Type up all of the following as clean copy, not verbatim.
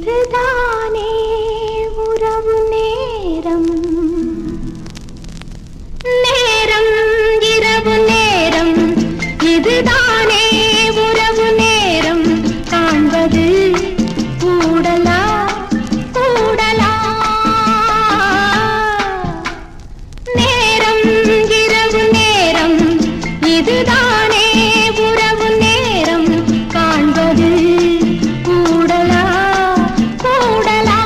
இதுதானே உறவு நேரம் நேரம் இரவு நேரம் இதுதானே உறவு நேரம் காண்பது கூடலா கூடலா நேரம் இரவு நேரம் இதுதானே உறவு நேரம் காண்பது கூடலா கூடலா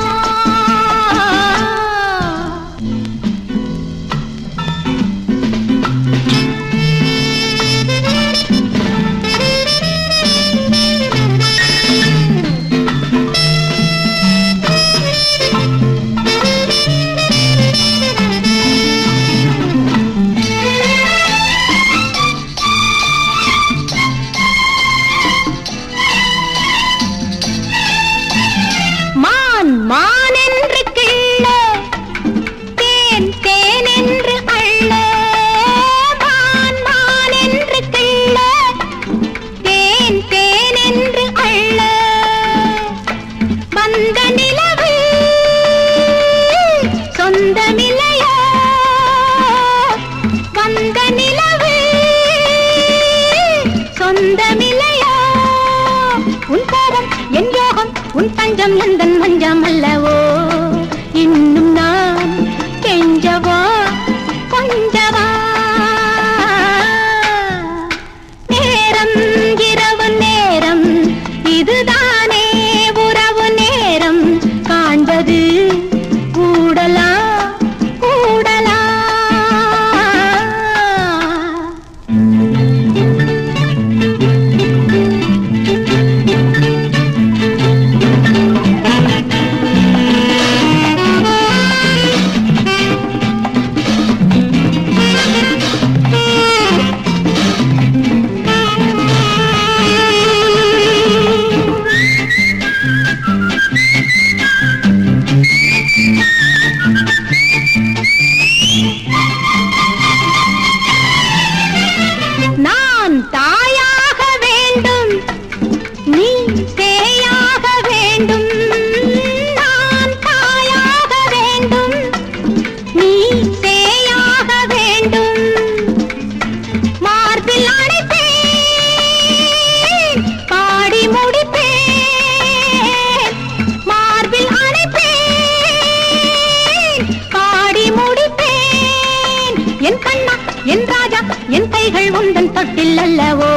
மான் என்று கிள்ள தேன் தேன் என்று அள்ள மான் மான் என்று கிள்ள தேன் தேன் என்று அள்ள வந்த நிலவு சொந்தமில்லையோ வந்த நிலவு சொந்தமில்லையோ உன் கோபம் என் யோகம் உன் பஞ்சம் எந்தன் மஞ்சம் அல்லவோ இன்னும் நான் கெஞ்சவா கொஞ்சவா நேரம் இரவு நேரம் இதுதானே உறவு நேரம் காண்பது கூடலா கூடலா நான் தாயாக வேண்டும் நீ சேயாக வேண்டும் நான் தாயாக வேண்டும் நீ சேயாக வேண்டும் மார்பில் அணைப்பேன் பாடி முடிப்பேன் மார்பில் அணைப்பேன் பாடி முடிப்பேன் என் கண்ணா என் ராஜா என் கைகள் உந்தன் தொட்டில் அல்லவோ